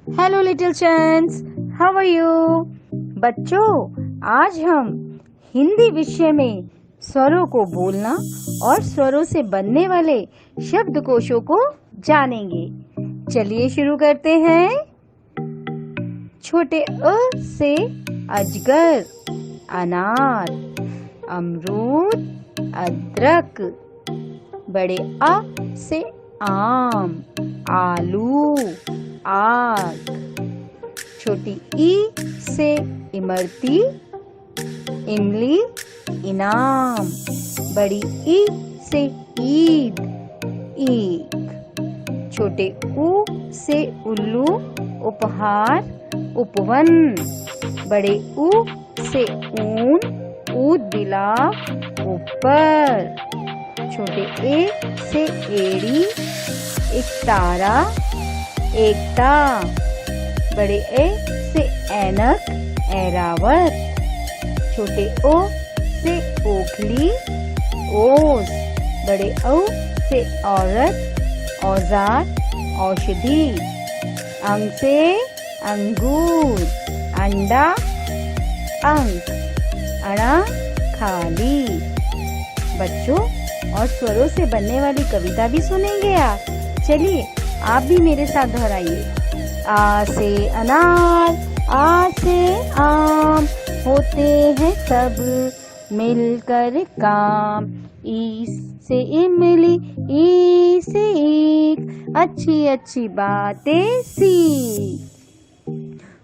Hello little champs, how are you? बच्चों, आज हम हिंदी विषय में स्वरों को बोलना और स्वरों से बनने वाले शब्दकोशों को जानेंगे। चलिए शुरू करते हैं। छोटे अ से अजगर, अनार, अमरूद, अदरक। बड़े आ से आम, आलू, आग। छोटी ई से इमरती, इमली, इनाम। बड़ी ई से ईद, ईख। छोटे ऊ से उल्लू, उपहार, उपवन। बड़े ऊ से ऊन, ऊद बिलाव, ऊपर। छोटे ए से एड़ी, एकतारा, एकता। बड़े ए से ऐनक, ऐरावत। छोटे ओ से ओखली, ओस। बड़े औ से औरत, औजार, औषधि। अंग से अंगूर, अंडा, अंक। अड़ा, खाली। बच्चों, और स्वरों से बनने वाली कविता भी सुनेंगे आप। चलिए आप भी मेरे साथ दोहराइए। आ से अनार, आ से आम, होते हैं सब मिलकर काम। ई से इमली, ई से ईख, अच्छी अच्छी बातें सीख।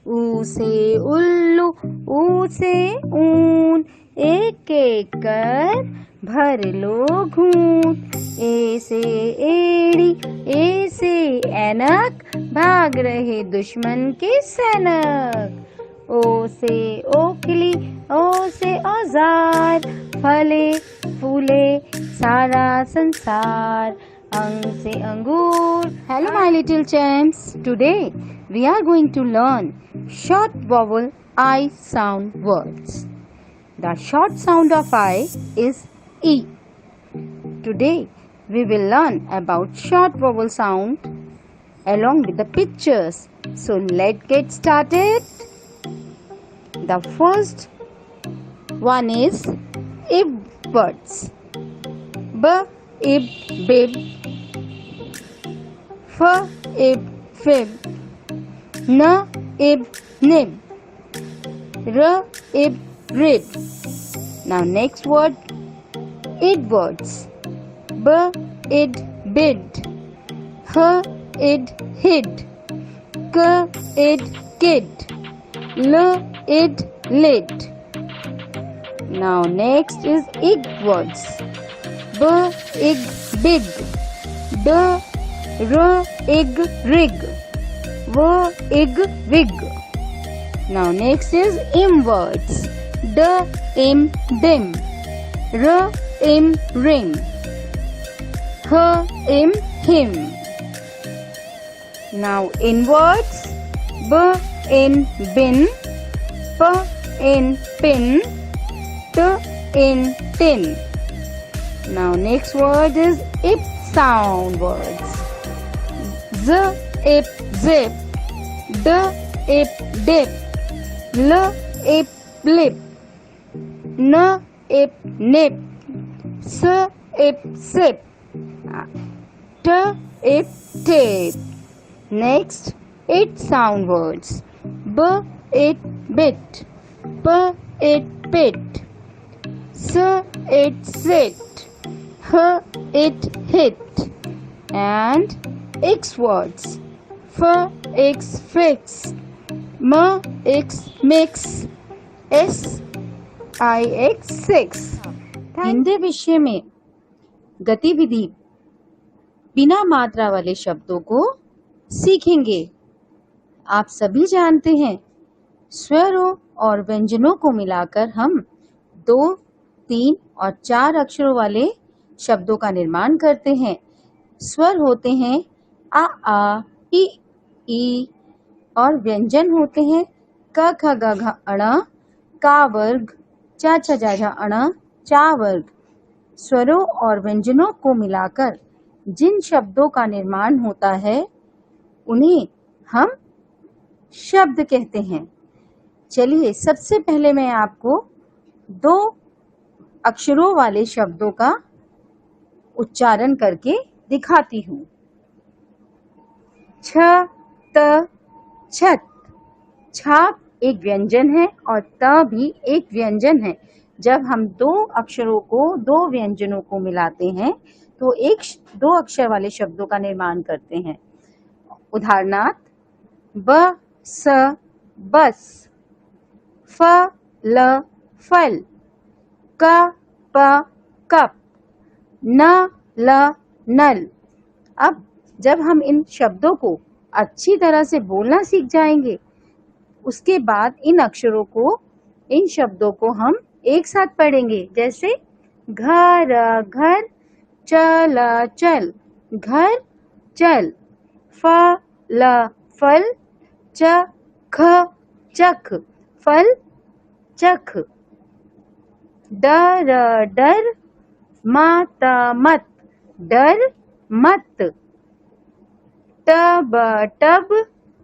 ऊ से उल्लू, ऊ से ऊन, एक एक कर भर लो घूंट। ए से एड़ी, ए से ऐनक, भाग रहे दुश्मन के सैनक। ओ से ओखली, ओ से औजार, फले फूले सारा संसार। अंग से अंगूर। Hello my little champs. Today we are going to learn short vowel I sound words. The short sound of I is E. Today we will learn about short vowel sound along with the pictures. So let's get started. The first one is ib words. B, ib, bib. F, ib, fib. N, ib, nib. R, ib, rib. Now next word, id words. B, id, bid. H, id, hid. K, id, kid. L, id, lid. Now next is ig words. B, ig, big. D, r, ig, rig. W, ig, wig. Now next is im words. D, im, dim. R, im, rim. H, im, him. Now in words. B, in, bin. P, in, pin. T, in, tin. Now next word is ip sound words. Z, ip, zip. D, ip, dip. L, ip, lip. N, ip, nip. S, ip, sip. T, ip, tape. Next, it sound words. B, it, bit. P, it, pit. S, it, sit. H, it, hit. And X words. F, X, fix. M, X, mix. S, I, X, six. Hindi विषय में गतिविधि बिना मात्रा वाले शब्दों को सीखेंगे। आप सभी जानते हैं, स्वरों और व्यंजनों को मिलाकर हम 2, 3 और 4 अक्षरों वाले शब्दों का निर्माण करते हैं। स्वर होते हैं आ, ई और व्यंजन होते हैं क, ख, ग, घ, अण, का वर्ग, च, छ, ज, झ, अण, चा वर्ग। स्वरों और व्यंजनों को मिलाकर जिन शब्दों का निर्माण होता है उन्हें हम शब्द कहते हैं। चलिए सबसे पहले मैं आपको 2 अक्षरों वाले शब्दों का उच्चारण करके दिखाती हूँ। छ, त, छत। छाप एक व्यंजन है और त भी एक व्यंजन है। जब हम 2 अक्षरों को, 2 व्यंजनों को मिलाते हैं तो 2 अक्षर वाले शब्दों का निर्माण करते हैं। उदाहरणार्थ ब, स, बस। फ, ल, फल। क, प, कप। न, ल, नल। अब जब हम इन शब्दों को अच्छी तरह से बोलना सीख जाएंगे, उसके बाद इन शब्दों को हम एक साथ पढ़ेंगे। जैसे घर, घर। चल, चल। घर, चल। फल, फल। चख, चख। फल, चख। डर, डर। मत, मत। डर, मत। Tub, tub.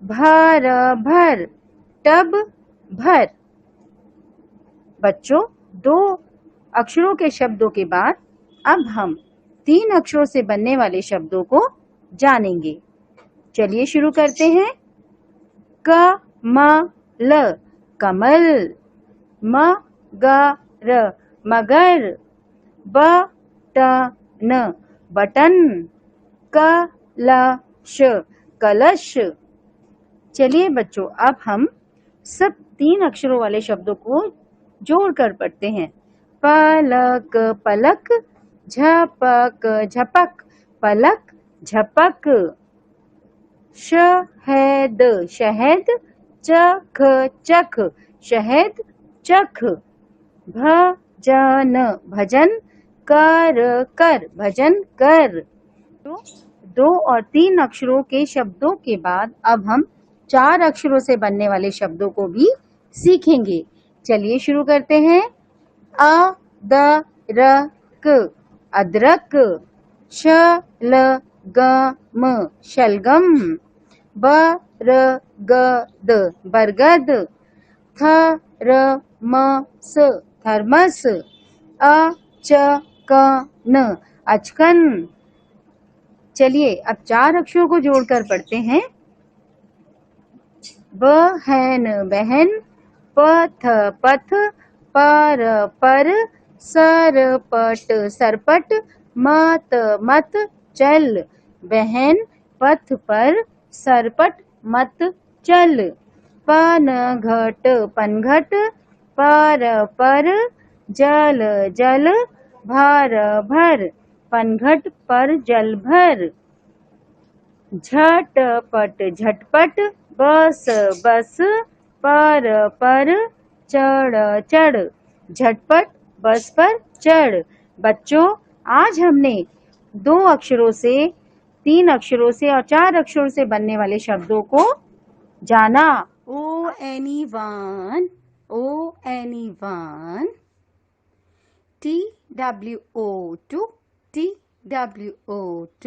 भर, भर। टब, भर। बच्चों, 2 अक्षरों के शब्दों के बाद अब हम 3 अक्षरों से बनने वाले शब्दों को जानेंगे। चलिए शुरू करते हैं। क, म, ल, कमल। म, ग, र, मगर। ब, ट, न, बटन। क, ल, श, कलश। चलिए बच्चों, अब हम सब 3 अक्षरों वाले शब्दों को जोड़कर पढ़ते हैं। पलक, पलक। झपक, झपक। पलक, झपक। शहद, शहद। चख, चख। शहद, चख। भजन, भजन। कर, कर। भजन, कर। तो 2 और 3 अक्षरों के शब्दों के बाद अब हम 4 अक्षरों से बनने वाले शब्दों को भी सीखेंगे। चलिए शुरू करते हैं। अ, द, र, क, अदरक। श, ल, ग, म, शलगम। ब, र, ग, द, बरगद। थ, र, म, स, थर्मस। अ, च, क, न, अचकन। चलिए अब 4 अक्षरों को जोड़कर पढ़ते हैं। बहन, बहन। पथ, पथ। पर, पर। सरपट, सरपट। मत, मत। चल। बहन, पथ पर, सरपट, मत, चल। पनघट, पनघट। पर, पर। जल, जल। भर, भर। पनघट पर जल भर। झटपट, झटपट। बस, बस। पर, चढ़, चढ़। झटपट बस पर चढ़। बच्चों, आज हमने 2 अक्षरों से, 3 अक्षरों से और 4 अक्षरों से बनने वाले शब्दों को जाना। O anyone, O anyone. TWO2, TWO2.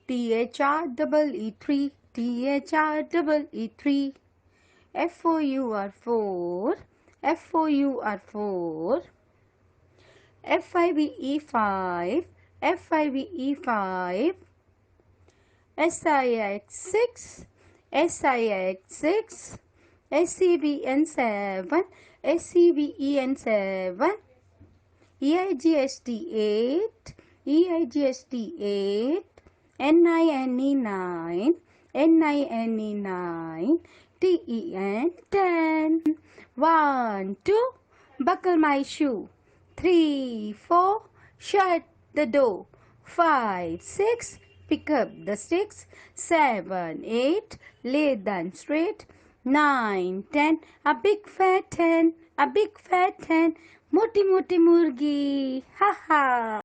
THREE3, THREE3. FOUR4, FOUR4. FIVE5, FIVE5. SIX6, SIX6. SCVN7, SCVEN7. EIGST8, EIGST8. NINE9, NINE9. TEN10. 1, 2, buckle my shoe. 3, 4, shut the door. 5, 6, pick up the sticks. 7, 8, lay them straight. 9, 10, a big fat hen, a big fat hen. मोटी मोटी मुर्गी, हा हा।